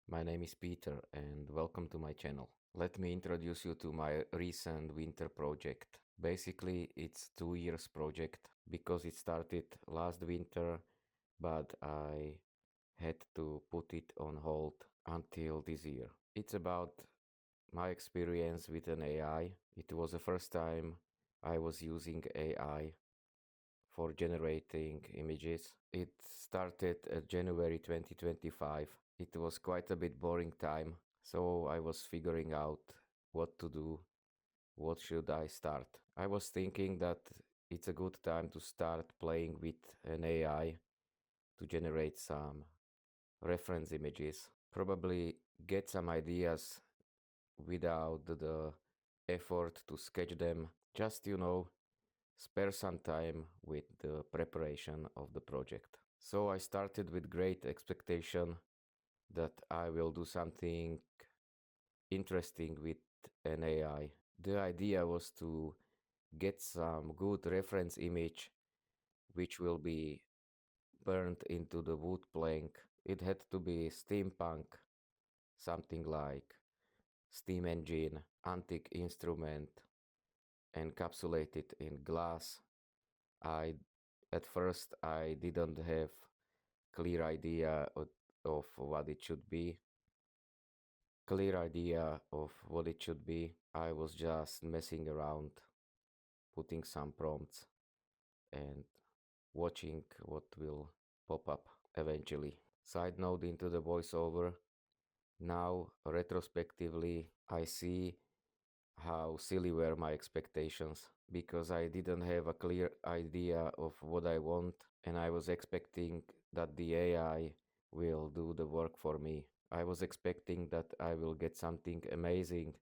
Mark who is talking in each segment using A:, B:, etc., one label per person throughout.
A: My name is Peter and welcome to my channel. Let me introduce you to my recent winter project. Basically, it's 2 years project because it started last winter, but I had to put it on hold until this year. It's about my experience with an AI. It was the first time I was using AI for generating images. It started January 2025. It was quite a bit boring time, so I was figuring out what to do, what should I start. I was thinking that it's a good time to start playing with an AI to generate some reference images, probably get some ideas without the effort to sketch them, just spare some time with the preparation of the project. So I started with great expectation that I will do something interesting with an AI. The idea was to get some good reference image which will be burned into the wood plank. It had to be steampunk, something like steam engine, antique instrument, encapsulated in glass. I At first I didn't have clear idea of what it should be. Clear idea of what it should be. I was just messing around, putting some prompts and watching what will pop up eventually. Side note into the voiceover. Now, retrospectively, I see how silly were my expectations because I didn't have a clear idea of what I want and I was expecting that the AI will do the work for me. I was expecting that I will get something amazing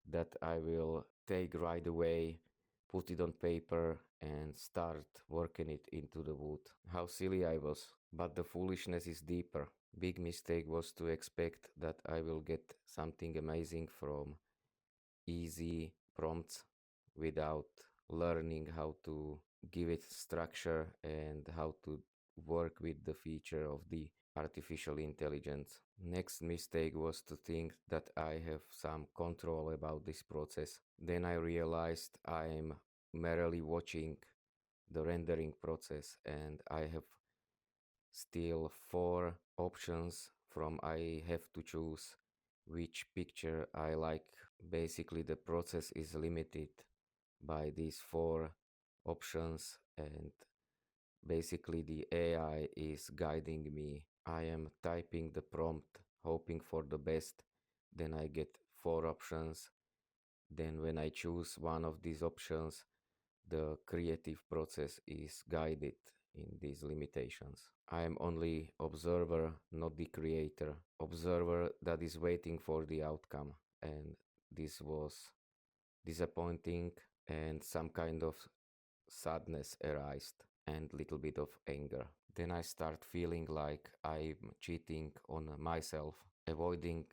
A: that I will take right away, put it on paper and start working it into the wood. How silly I was. But the foolishness is deeper. Big mistake was to expect that I will get something amazing from easy prompts without learning how to give it structure and how to work with the feature of the artificial intelligence. Next mistake was to think that I have some control about this process. Then I realized I'm merely watching the rendering process and I have still four options from I have to choose which picture I like. Basically, the process is limited by these four options, and basically, the AI is guiding me. I am typing the prompt, hoping for the best. Then I get four options. Then, when I choose one of these options, the creative process is guided in these limitations. I am only observer, not the creator. Observer that is waiting for the outcome. And this was disappointing and some kind of sadness arised and little bit of anger. Then I start feeling like I'm cheating on myself, avoiding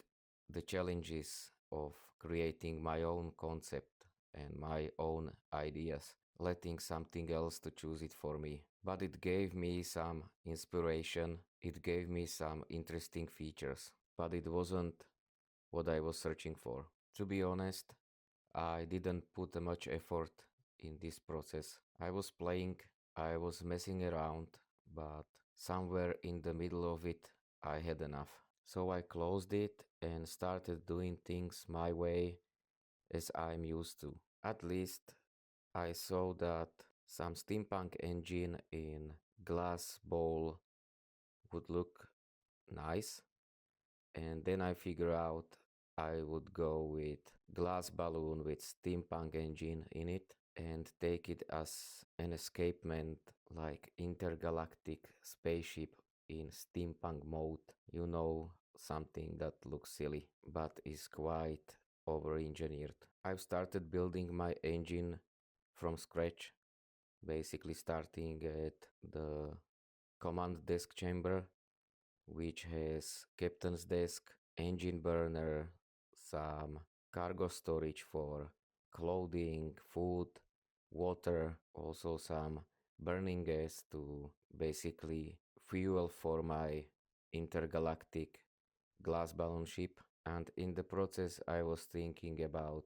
A: the challenges of creating my own concept and my own ideas, letting something else to choose it for me. But it gave me some inspiration, it gave me some interesting features, but it wasn't what I was searching for. To be honest, I didn't put much effort in this process. I was playing, I was messing around, but somewhere in the middle of it, I had enough. So I closed it and started doing things my way as I'm used to. At least I saw that some steampunk engine in glass bowl would look nice, and then I figure out I would go with glass balloon with steampunk engine in it and take it as an escapement like intergalactic spaceship in steampunk mode. Something that looks silly but is quite over-engineered. I've started building my engine from scratch, basically starting at the command desk chamber, which has captain's desk, engine burner, some cargo storage for clothing, food, water, also some burning gas to basically fuel for my intergalactic glass balloon ship, and in the process I was thinking about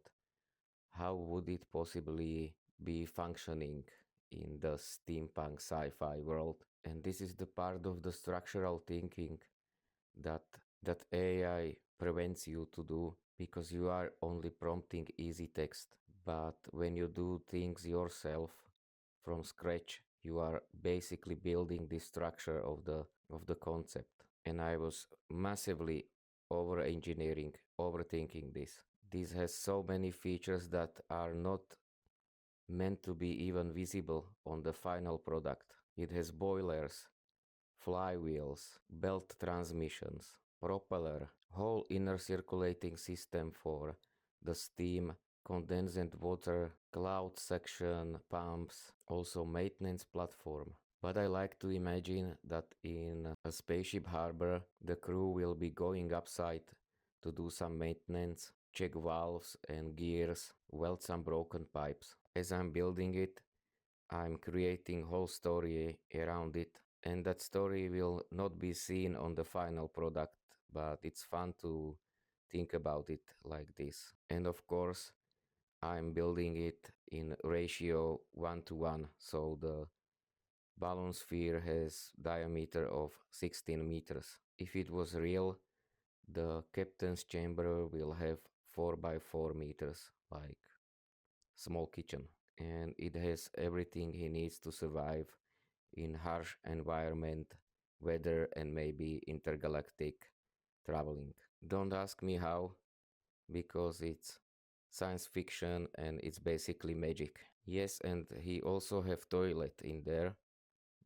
A: how would it possibly be functioning in the steampunk sci-fi world. And this is the part of the structural thinking that that AI prevents you to do because you are only prompting easy text. But when you do things yourself from scratch, you are basically building the structure of the concept. And I was massively over engineering, overthinking this. This has so many features that are not meant to be even visible on the final product. It has boilers, flywheels, belt transmissions, propeller, whole inner circulating system for the steam, condensed water, cloud section, pumps, also maintenance platform. But I like to imagine that in a spaceship harbor, the crew will be going upside to do some maintenance, check valves and gears, weld some broken pipes. As I'm building it, I'm creating whole story around it, and that story will not be seen on the final product, but it's fun to think about it like this. And of course, I'm building it in ratio 1 to 1, so the balloon sphere has diameter of 16 meters. If it was real, the captain's chamber will have 4 by 4 meters, like small kitchen, and it has everything he needs to survive in harsh environment, weather, and maybe intergalactic traveling. Don't ask me how, because it's science fiction and it's basically magic. Yes, and he also have toilet in there,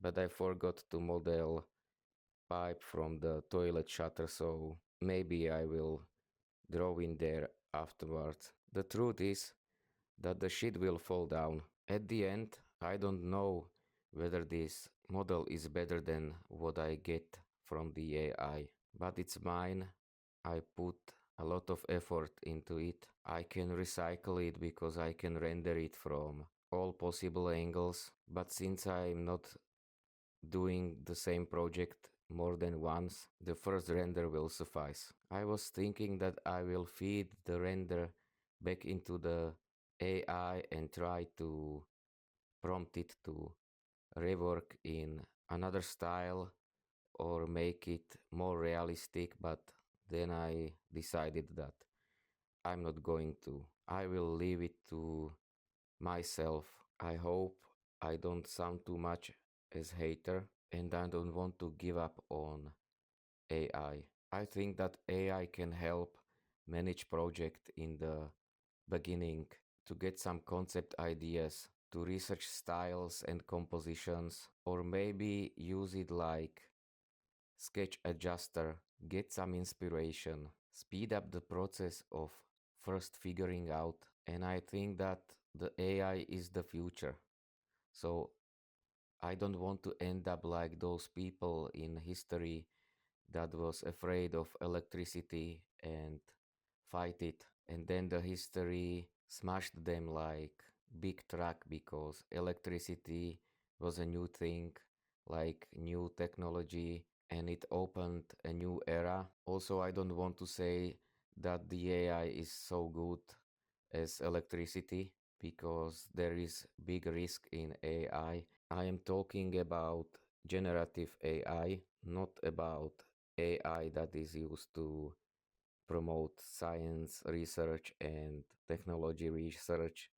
A: but I forgot to model pipe from the toilet shutter, so maybe I will draw in there afterwards. The truth is that the shit will fall down. At the end, I don't know whether this model is better than what I get from the AI, but it's mine. I put a lot of effort into it. I can recycle it because I can render it from all possible angles, but since I'm not doing the same project more than once, the first render will suffice. I was thinking that I will feed the render back into the AI and try to prompt it to rework in another style or make it more realistic, but then I decided that I'm not going to. I will leave it to myself. I hope I don't sound too much as hater, and I don't want to give up on AI. I think that AI can help manage project in the beginning to get some concept ideas, to research styles and compositions, or maybe use it like sketch adjuster, get some inspiration, speed up the process of first figuring out. And I think that the AI is the future. So I don't want to end up like those people in history that was afraid of electricity and fight it. And then the history smashed them like big truck because electricity was a new thing, like new technology, and it opened a new era. Also, I don't want to say that the AI is so good as electricity because there is big risk in AI. I am talking about generative AI, not about AI that is used to promote science research and technology research,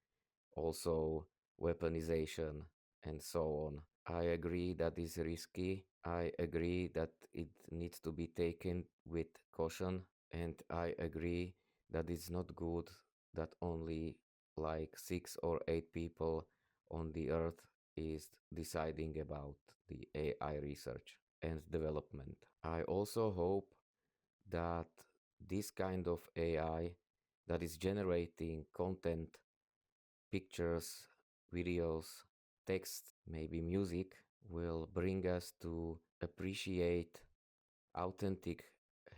A: also weaponization and so on. I agree that is risky. I agree that it needs to be taken with caution, and I agree that it's not good that only like 6 or 8 people on the earth is deciding about the AI research and development. I also hope that this kind of AI that is generating content, pictures, videos, text, maybe music, will bring us to appreciate authentic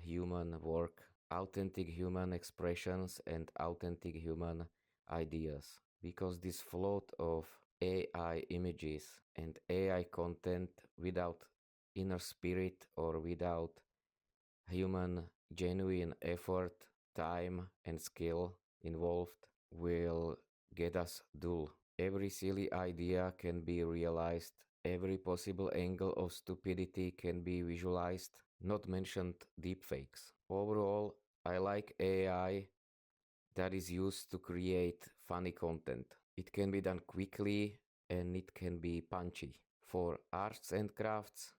A: human work, authentic human expressions, and authentic human ideas. Because this float of AI images and AI content without inner spirit or without human genuine effort, time, and skill involved will get us dull. Every silly idea can be realized, every possible angle of stupidity can be visualized, not mentioned deepfakes. Overall, I like AI that is used to create funny content. It can be done quickly and it can be punchy. For arts and crafts,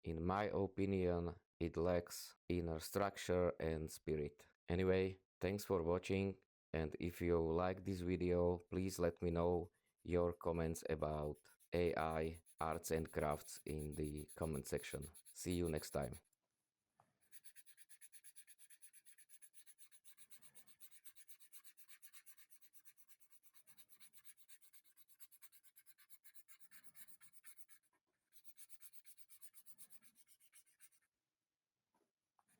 A: in my opinion, it lacks inner structure and spirit. Anyway, thanks for watching, and if you like this video, please let me know your comments about AI, arts and crafts in the comment section. See you next time.